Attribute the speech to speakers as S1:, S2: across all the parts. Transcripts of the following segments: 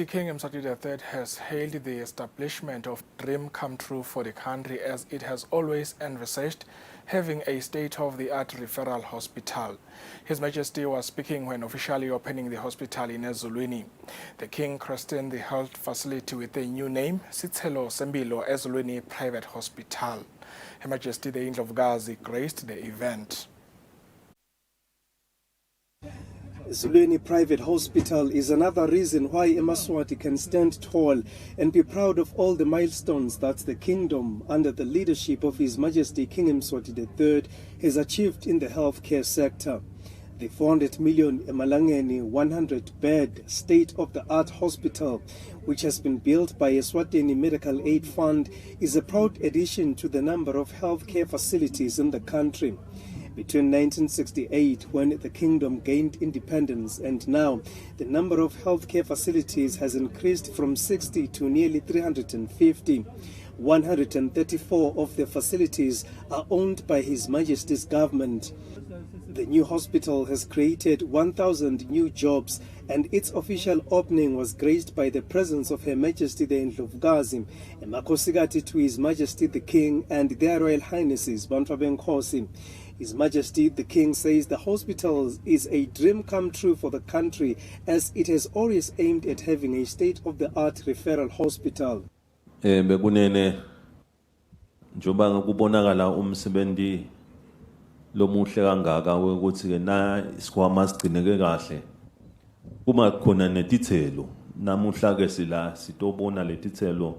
S1: King Eswatini III has hailed the establishment of dream come true for the country as it has always envisaged having a state-of-the-art referral hospital. His Majesty was speaking when officially opening the hospital in Eswatini. The King christened the health facility with a new name, Sithelo Sembilo Eswatini Private Hospital. Her Majesty the Indlovukazi graced the event.
S2: Eswatini Private Hospital is another reason why eMaswati can stand tall and be proud of all the milestones that the kingdom, under the leadership of His Majesty King Eswatini III, has achieved in the healthcare sector. The 400 million Emalangeni 100-bed state-of-the-art hospital, which has been built by Eswatini Medical Aid Fund, is a proud addition to the number of healthcare facilities in the country. Between 1968, when the kingdom gained independence, and now, the number of healthcare facilities has increased from 60 to nearly 350. 134 of the facilities are owned by His Majesty's government. The new hospital has created 1,000 new jobs, and its official opening was graced by the presence of Her Majesty the Indlovukazi, emakhosikati to His Majesty the King and their Royal Highnesses Bantu Benkosi. His Majesty the King says the hospital is a dream come true for the country, as it has always aimed at having a state-of-the-art referral hospital.
S3: Bekunene njoba ngokubonakala umsebenzi lomuhle kangaka ukuthi ke na isikhwama sigcineke kahle kuma khona netithelo namuhla ke sila sitobona letithelo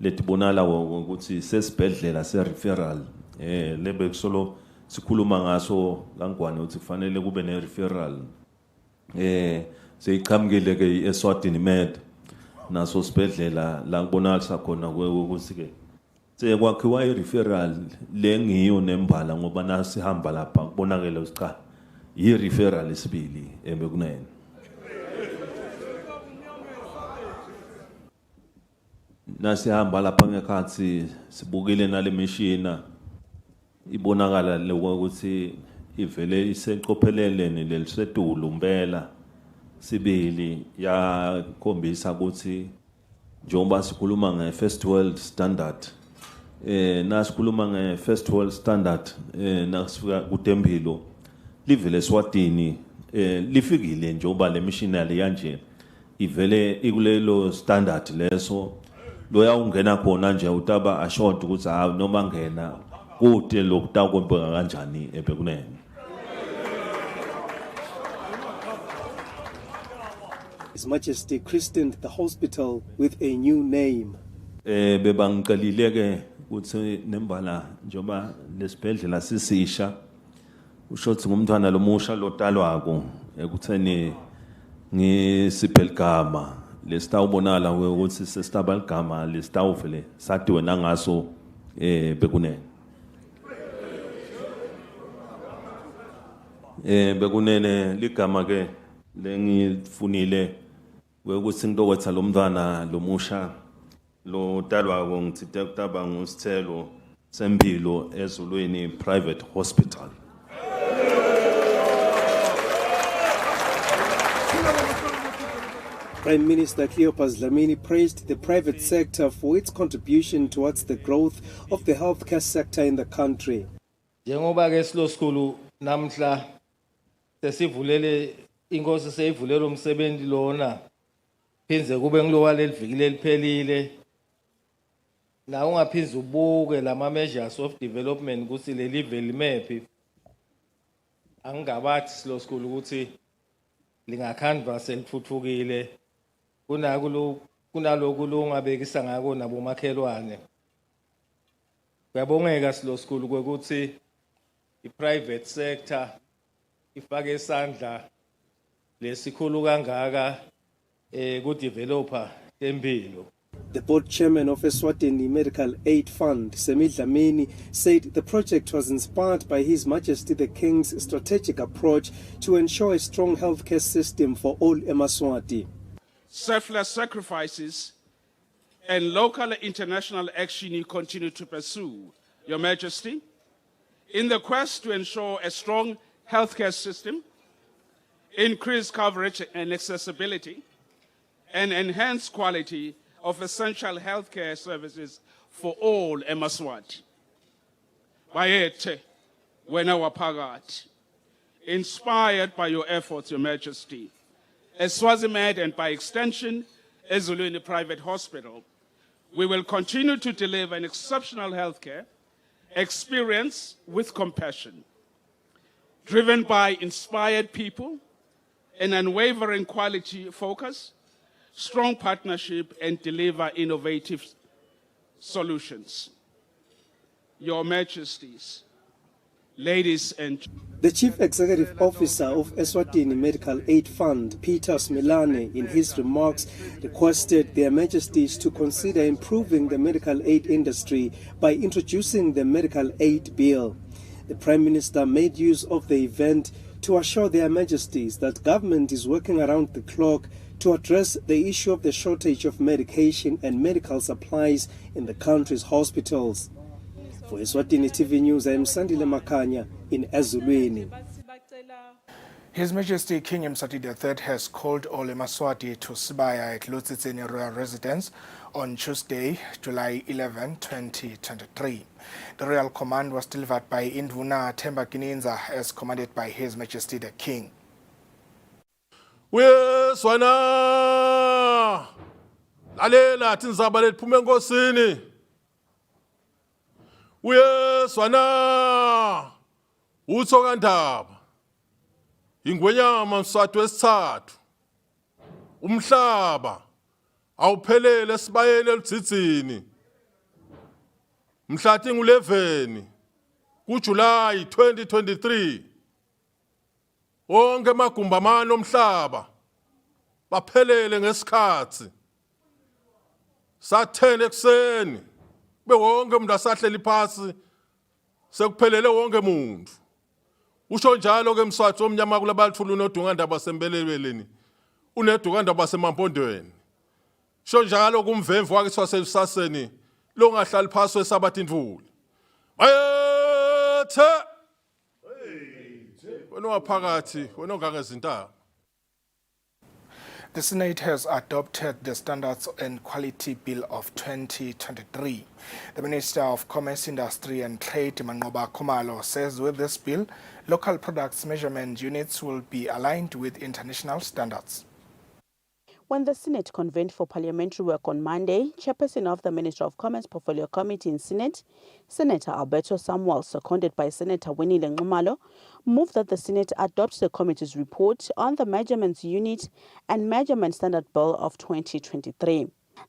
S3: letibonala ukuthi sesibhedlela se referral lebe kusolo sikhuluma ngaso kangwane ukuthi kufanele kube ne referral seyiqhamukile ke eSwatini Med naso sibhedlela la ngibonakala khona ukuthi ke sekwakhiwa i-referral lengiyo nembala ngoba nasihamba lapha kubonakala ukuthi cha i-referral isibili ebekunene. Nasihamba lapha ngekhathi sibukile nale machine ibonakala lokuthi ivele iseqopheleleni lelisetulu mpela sibili yakhombisa ukuthi njengoba sikhuluma nge-first world standard nasikhuluma nge-first world standard nasifika kuTembilo livele eSwatini lifikile njengoba le missionary kanje ivele ikulelo standard leso loya ungena khona nje utaba assured ukuthi noma ngena kude lokutakwempeka kanjani ebekunene.
S2: His Majesty christened the hospital with a new name.
S3: Bebangiqalile ke ukuthi nembala njoba lesibhedlela sisisha ushothi ngumntwana lomusha lotalwako ekutheni ngisiphelgama lesitawubonala ukuthi sesitabalgama lesitawuvele satiwe nangaso bekunene. Bekunene ligama ke lengifunile ukuthi ngitokwenza lo mntwana lomusha lo talwako ngithithe kutaba ngusithelo sempilo Eswatini Private Hospital.
S2: Prime Minister Cleopas Dlamini praised the private sector for its contribution towards the growth of the healthcare sector in the country.
S4: Njengoba ke silo skulu namhla sesivulele inkosi seyivulele umsebenzi lona phinze kube ngilowa lelivikile liphelile na ungaphinza ubuke lama measures of development ukuthi le level map angigabathi silo skulu ukuthi lingacanvas elithuthukile kunaloku lungabekisa ngako nabo makhelwane. Kuyabongeka silo skulu ukuthi i-private sector ifake isandla lesikhulu kangaka ku-developer tempilo.
S2: The board chairman of Eswatini Medical Aid Fund, Semi Dlamini, said the project was inspired by His Majesty the King's strategic approach to ensure a strong healthcare system for all eMaswati.
S5: Selfless sacrifices and local and international action you continue to pursue, Your Majesty, in the quest to ensure a strong healthcare system, increased coverage and accessibility, and enhance quality of essential healthcare services for all eMaswati. Bayethe, wena waphakathi, inspired by your efforts, Your Majesty, as Swazimed and by extension, Eswatini Private Hospital, we will continue to deliver an exceptional healthcare experience with compassion, driven by inspired people, an unwavering quality focus, strong partnership, and deliver innovative solutions. Your Majesties, ladies and
S2: The Chief Executive Officer of Eswatini Medical Aid Fund, Peter Smilane, in his remarks requested Their Majesties to consider improving the medical aid industry by introducing the Medical Aid Bill. The Prime Minister made use of the event to assure Their Majesties that government is working around the clock to address the issue of the shortage of medication and medical supplies in the country's hospitals. For Eswatini TV News, I am Sandile Makanya in Ezulwini.
S1: His Majesty King Mswati III has called all eMaswati to Sibaya at Lutsitseni Royal Residence on Tuesday, July 11, 2023. The royal command was delivered by Induna Themba Gininza as commanded by His Majesty the King.
S6: Swana lalela tinzaba letiphume enkosini. Swana uthokandaba ingwenyama Mswati wesithathu. Umhlaba awuphelele esibayeni eludzitsini. Mhla tingu-11 kuJulayi 2023. Wonke amagumbi amane omhlaba baphelele ngesikhathi. Sa-10 ekuseni bewonke umuntu asahleli phasi sekuphelele wonke umuntu. Usho njalo ke Mswati omnyama kulabalithulu unodungandaba sembelelweni. Unedungandaba basemampondweni. Usho njalo kumvemvu wakhe waselusaseni lo ngahlali phasi wesabatha imvula. Bayethe wena waphakathi wena ongangezintaba.
S1: The Senate has adopted the Standards and Quality Bill of 2023. The Minister of Commerce, Industry and Trade, Mangoba Khumalo, says with this bill, local products measurement units will be aligned with international standards.
S7: When the Senate convened for parliamentary work on Monday, Chairperson of the Minister of Commerce Portfolio Committee in Senate, Senator Alberto Samuel, seconded by Senator Winnie Ngxumalo, moved that the Senate adopts the committee's report on the Measurements Unit and Measurement Standard Bill of 2023.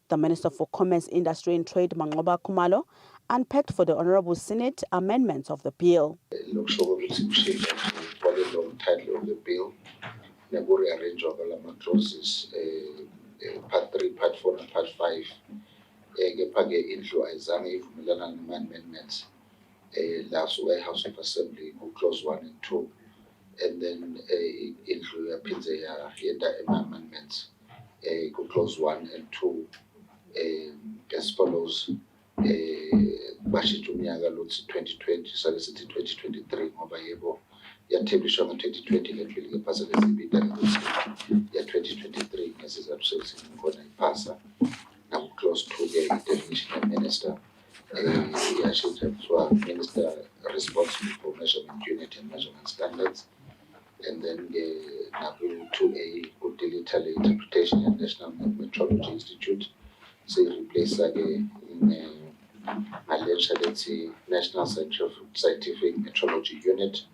S7: The Minister for Commerce, Industry and Trade, Mangoba Khumalo, unpacked for the Honourable Senate amendments of the bill.
S8: Title of the bill. Rearrange of the clauses, part 3, part 4, and part 5. Influence amendments. Last House of Assembly, clause 1 and 2, and then influence amendments, clause 1 and 2, as follows. Bashitumyaga Lutz 2020, Solicity 2023, Mobayebo. Ya tablisha ngo 2020 ngephili ngepasa lesibida ya 2023 ngesizathu ngona ipasa na close to the definition of minister ya minister responsible for measurement unit and measurement standards, and then the 2A would delete the interpretation and National Metrology Institute, so replace in Malaysia, let's say National Scientific Metrology Unit.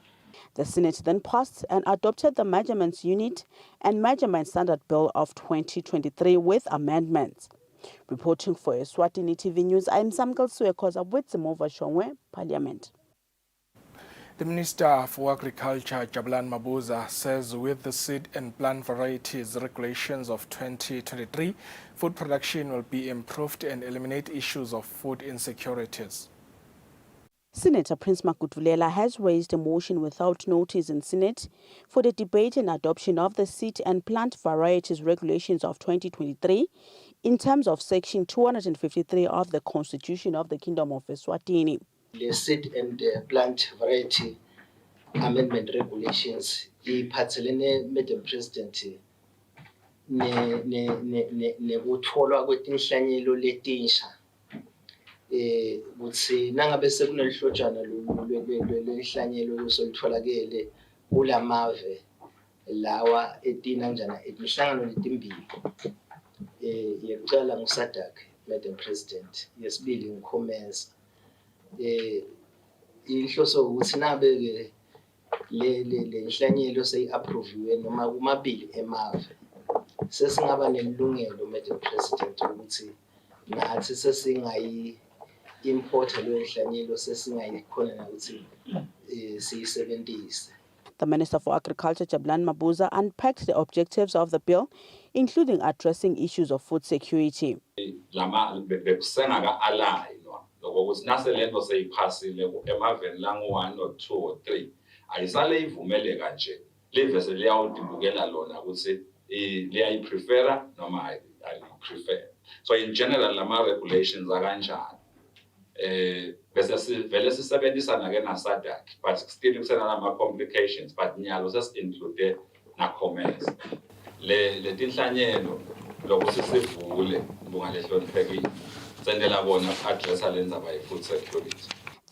S7: The Senate then passed and adopted the Measurements Unit and Measurement Standard Bill of 2023 with amendments. Reporting for Eswatini TV News, I am Samgal Suekoza with Zimova Shongwe, Parliament.
S1: The Minister for Agriculture, Jabulan Mabuza, says with the seed and plant varieties regulations of 2023, food production will be improved and eliminate issues of food insecurities.
S7: Senator Prince Makutulela has raised a motion without notice in Senate for the debate and adoption of the seed and plant varieties regulations of 2023 in terms of Section 253 of the Constitution of the Kingdom of Eswatini.
S9: The seed and plant variety amendment regulations, Madam President, nekutfolwa kwetinhlanyelo letinsha ukuthi nangabe sekunelihlotshana lwenhlanyelo solutholakele kulamave lawa etinanjana etinhlangano letimbili yekucala nguSADC, Madam President, yesibili nguCommerce. Inhloso ukuthi nabe ke le nhlanyelo seyi-approviwe noma kumabili emave sesingaba nelungelo, Madam President, ukuthi nathi sesingayi-import leyo nhlanyelo sesingayikhona nakuthi siyisebentise.
S7: The Minister for Agriculture, Jabulani Mabuza, unpacked the objectives of the bill, including addressing issues of food security.
S10: Ukuthi naselento seyiphasile emaveni langu-1 or 2 or 3 ayisale ivumeleka nje livese liyawudibukela lona ukuthi liyayiprefera noma aliprefer. So in general lama regulations akanjani bese sivele sisebenzisana ke naSADC but still kusena ama complications but nyalo sesinclude na commerce le tinhlanyelo lokuthi sivule bungalehloniphekile.
S7: The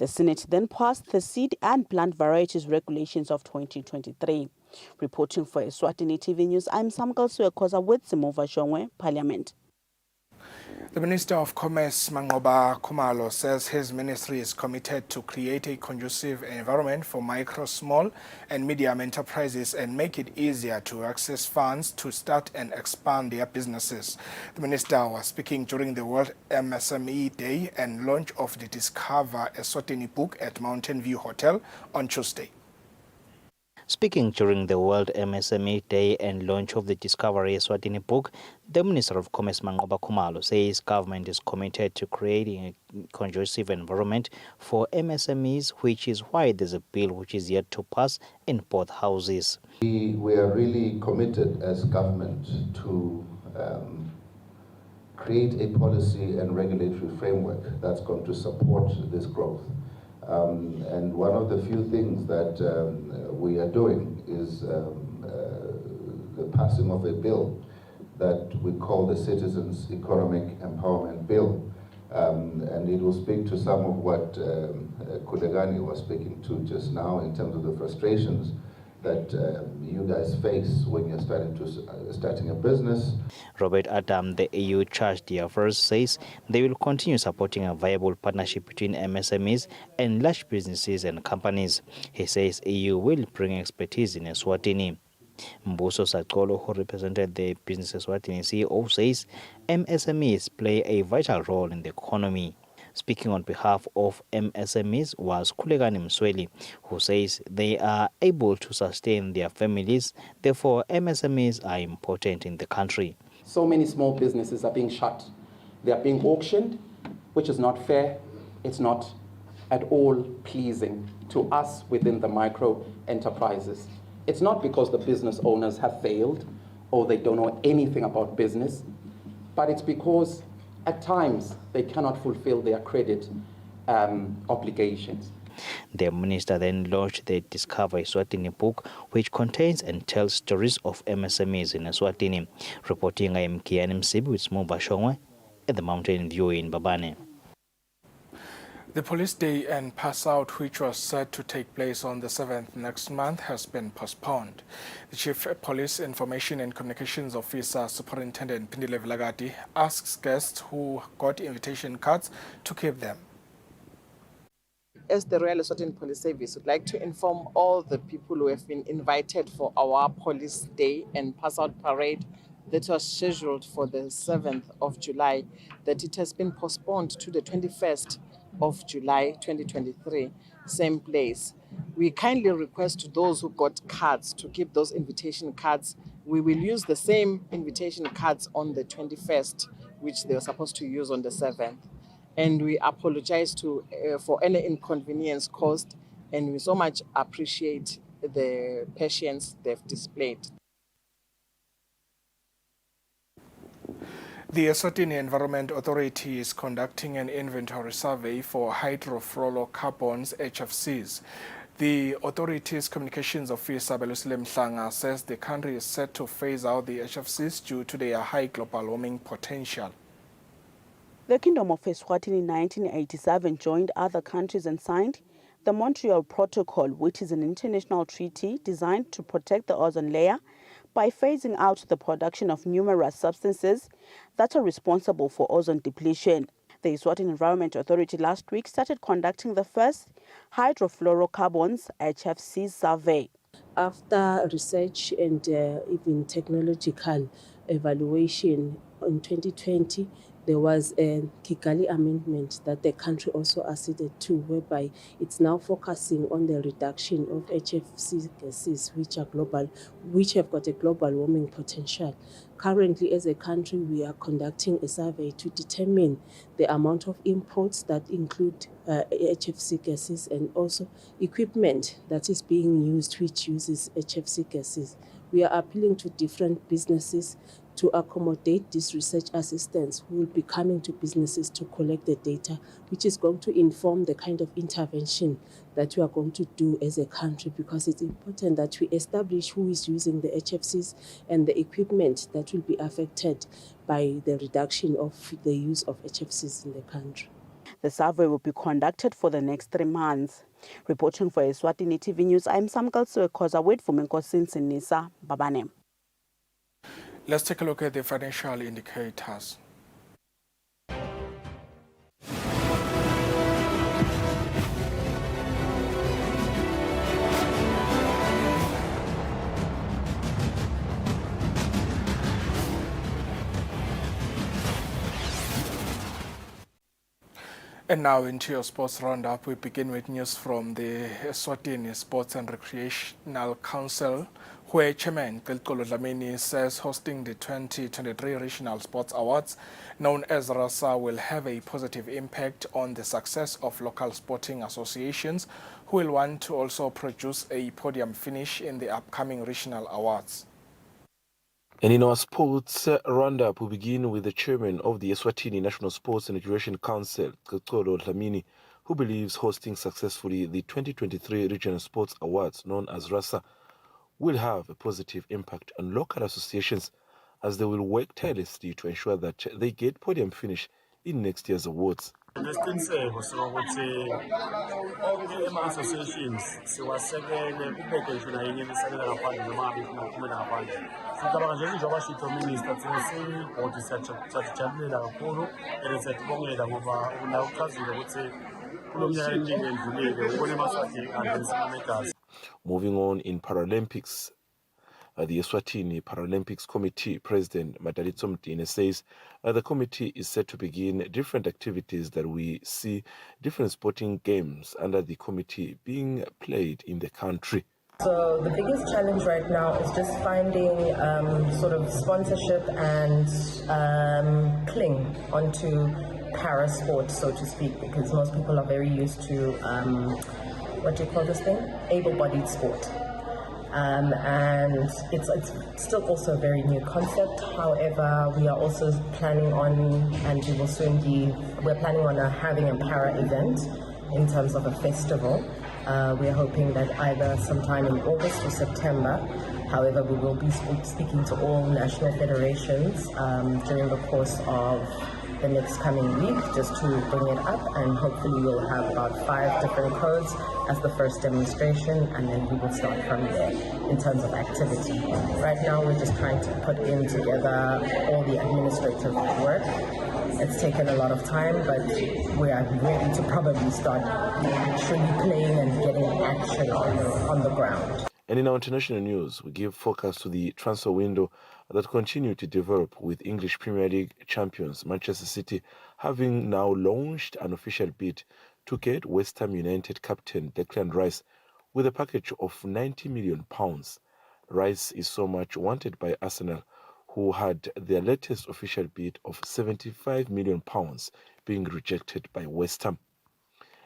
S7: Senate then passed the Seed and Plant Varieties Regulations of 2023. Reporting for Eswatini TV News, I'm Samgal Suekoza with Simova Shongwe, Parliament.
S1: The Minister of Commerce, Mangoba Khumalo, says his ministry is committed to create a conducive environment for micro, small and medium enterprises and make it easier to access funds to start and expand their businesses. The minister was speaking during the World MSME Day and launch of the Discover Eswatini book at Mountain View Hotel on Tuesday.
S11: Speaking during the World MSME Day and launch of the Discovery Eswatini book, the Minister of Commerce, Mangoba Khumalo, says government is committed to creating a conducive environment for MSMEs, which is why there's a bill which is yet to pass in both houses.
S8: We are really committed as government to create a policy and regulatory framework that's going to support this growth. And one of the few things that we are doing is the passing of a bill that we call the Citizens Economic Empowerment Bill. And it will speak to some of what Kulegani was speaking to just now in terms of the frustrations that you guys face when you're starting a business.
S11: Robert Adam, the EU Charge d'Affaires, says they will continue supporting a viable partnership between MSMEs and large businesses and companies. He says EU will bring expertise in Eswatini. Mbuso Sakolo, who represented the Business Eswatini CEO, says MSMEs play a vital role in the economy. Speaking on behalf of MSMEs was Kulegani Msweli, who says they are able to sustain their families. Therefore, MSMEs are important in the country.
S12: So many small businesses are being shut. They are being auctioned, which is not fair. It's not at all pleasing to us within the micro enterprises. It's not because the business owners have failed or they don't know anything about business, but it's because at times they cannot fulfill their credit obligations.
S11: The minister then launched the Discover Eswatini book, which contains and tells stories of MSMEs in Eswatini. Reporting, I am Kian Msibi with Simova Shongwe at the Mountain View in Babane.
S1: The police day and pass out, which was set to take place on the 7th next month, has been postponed. The Chief Police Information and Communications Officer, Superintendent Pindile Vilagati, asks guests who got invitation cards to keep them.
S13: As the Royal Eswatini Police Service, would like to inform all the people who have been invited for our police day and pass out parade that was scheduled for the 7th of July, that it has been postponed to the 21st of July 2023, same place. We kindly request those who got cards to keep those invitation cards. We will use the same invitation cards on the 21st, which they were supposed to use on the 7th. And we apologize for any inconvenience caused, and we so much appreciate the patience they've displayed.
S1: The Eswatini Environment Authority is conducting an inventory survey for hydrofluorocarbons, HFCs. The authorities' communications officer Belusile Mhlanga says the country is set to phase out the HFCs due to their high global warming potential.
S7: The Kingdom of Eswatini in 1987 joined other countries and signed the Montreal Protocol, which is an international treaty designed to protect the ozone layer by phasing out the production of numerous substances that are responsible for ozone depletion. The Eswatini Environment Authority last week started conducting the first hydrofluorocarbons HFC survey.
S14: After research and even technological evaluation in 2020, there was a Kigali amendment that the country also acceded to, whereby it's now focusing on the reduction of HFC gases, which have got a global warming potential. Currently, as a country, we are conducting a survey to determine the amount of imports that include HFC gases and also equipment that is being used which uses HFC gases. We are appealing to different businesses to accommodate these research assistants who will be coming to businesses to collect the data, which is going to inform the kind of intervention that we are going to do as a country, because it's important that we establish who is using the HFCs and the equipment that will be affected by the reduction of the use of HFCs in the country.
S7: The survey will be conducted for the next 3 months. Reporting for Eswatini TV News, I'm Samkal Suekoza, wait for Menkosin Sinisa Babane.
S1: Let's take a look at the financial indicators. And now into your sports roundup, we begin with news from the Eswatini Sports and Recreational Council, where Chairman Kelkolo Dlamini says hosting the 2023 Regional Sports Awards, known as RASA, will have a positive impact on the success of local sporting associations, who will want to also produce a podium finish in the upcoming Regional Awards.
S15: And in our sports roundup, we begin with the chairman of the Eswatini National Sports and Recreation Council, Kelkolo Dlamini, who believes hosting successfully the 2023 Regional Sports Awards, known as RASA, will have a positive impact on local associations as they will work tirelessly to ensure that they get podium finish in next year's awards.
S16: Nesiqiniseko sokuthi ama-associations siwasekele kubeke ngisho nayinye imisekela ngaphandle noma ngabe ifuna ukuphumela ngaphandle. Sicabanga njengoba basho minister thina siyibhodi siyajabulela kakhulu and siyabongela ngoba una uchazile ukuthi kulo mnyaka eminingi endlulile ubone eMaswati angenisa ama-medals.
S15: Moving on in Paralympics, the Eswatini Paralympics Committee President Madalitso Mtine says the committee is set to begin different activities that we see different sporting games under the committee being played in the country.
S17: So the biggest challenge right now is just finding sort of sponsorship and cling onto para sport, so to speak, because most people are very used to what do you call this thing? Able-bodied sport. And it's still also a very new concept. However, we are also planning on, and we will soon be, we're planning on having a para event in terms of a festival. We're hoping that either sometime in August or September. However, we will be speaking to all national federations during the course of the next coming week just to bring it up, and hopefully we'll have about 5 different codes as the first demonstration, and then we will start from there in terms of activity. Right now we're just trying to put in together all the administrative work. It's taken a lot of time, but we are ready to probably start actually playing and getting action on the ground.
S15: And in our international news, we give focus to the transfer window that continue to develop, with English Premier League champions Manchester City having now launched an official bid to get West Ham United captain Declan Rice with a package of £90 million. Rice is so much wanted by Arsenal, who had their latest official bid of £75 million being rejected by West Ham.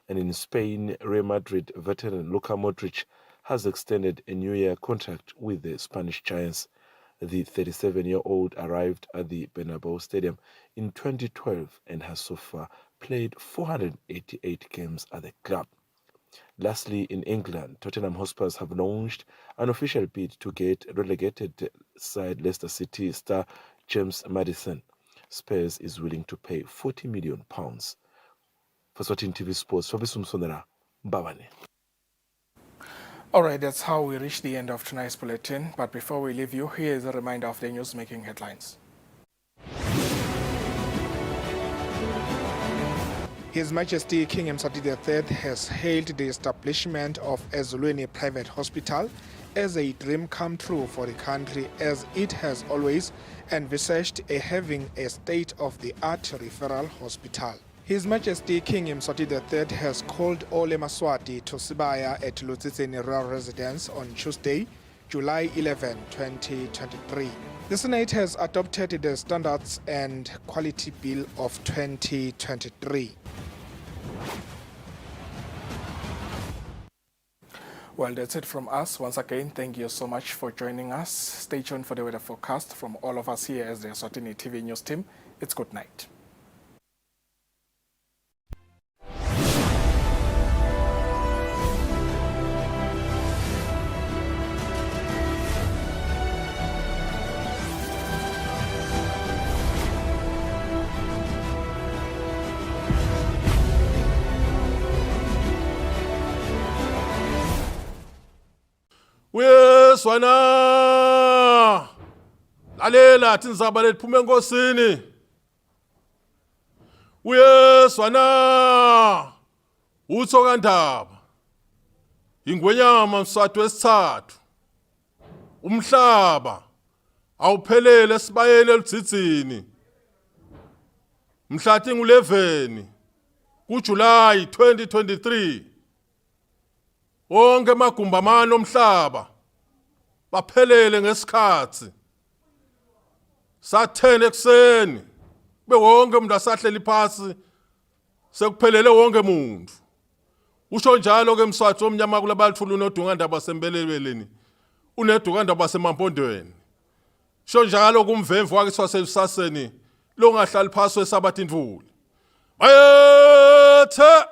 S15: And in Spain, Real Madrid veteran Luka Modric has extended a new-year contract with the Spanish Giants. The 37-year-old arrived at the Bernabeu Stadium in 2012 and has so far played 488 games at the club. Lastly, in England, Tottenham Hotspurs have launched an official bid to get relegated side Leicester City star James Maddison. Spurs is willing to pay £40 million. For Eswatini TV Sports, Fabiso Msonera, Mbabane.
S1: All right, that's how we reach the end of tonight's bulletin. But before we leave you, here is a reminder of the news-making headlines. His Majesty King Eswatini III has hailed the establishment of Eswatini Private Hospital as a dream come true for the country, as it has always envisaged having a state-of-the-art referral hospital. His Majesty King Eswatini III has called all Emaswati to Sibaya at Lutsitseni Royal Residence on Tuesday, July 11, 2023. The Senate has adopted the Standards and Quality Bill of 2023. Well, that's it from us. Once again, thank you so much for joining us. Stay tuned for the weather forecast from all of us here as the Eswatini TV News team. It's good night.
S6: Uyezwana lalela thi nizaba liphume enkosini. Uyezwana utho kaNdaba ingwenyama mswati wesithathu. Umhlaba awuphelele sibayele eludzitsini. Mhla tingu-11 kuJulayi 2023. Wonke amagumbi amane omhlaba baphelele ngesikhathi sa-10 ekuseni bewonke umuntu asahleli phansi sekuphelele wonke umuntu. Usho njalo ke Mswati omnyama kulabalithulu unodungandaba sembelelweni unedungandaba semampondweni. Usho njalo kumvemvu wakhe swaselusaseni lo ngahlali phansi wesabatha imvula. Bayethe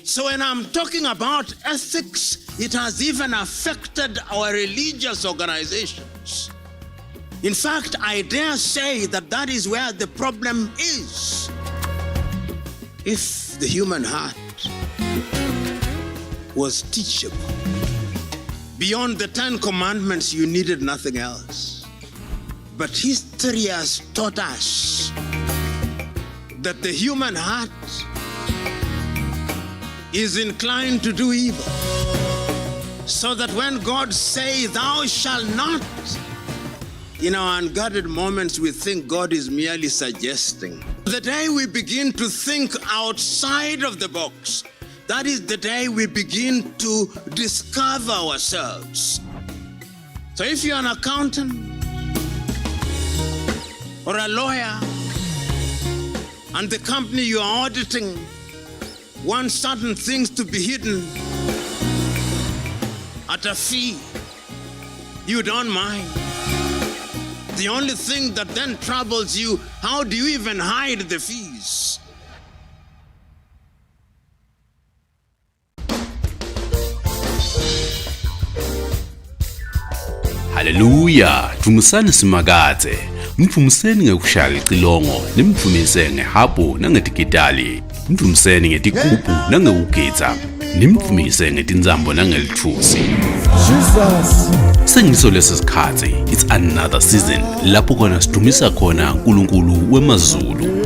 S18: So when I'm talking about ethics, it has even affected our religious organizations. In fact, I dare say that that is where the problem is. If the human heart was teachable, beyond the 10 commandments, you needed nothing else. But history has taught us that the human heart is inclined to do evil. So that when God says, "Thou shalt not," in our unguarded moments, we think God is merely suggesting. The day we begin to think outside of the box, that is the day we begin to discover ourselves. So if you're an accountant, or a lawyer, and the company you are auditing wants certain things to be hidden at a fee, you don't mind. The only thing that then troubles you, how do you even hide the fees?
S19: Hallelujah, tumusani simakatse. Mfumiseni ngekushaya licilongo, nimfumise ngehabu nangedigitali, nimfumiseni ngetikhubu nangekugitsa, nimfumise ngetinzambo nangelithusi. Jesus. Sengiso lesi sikhatsi, it's another season lapho khona sidumisa khona uNkulunkulu wemazulu.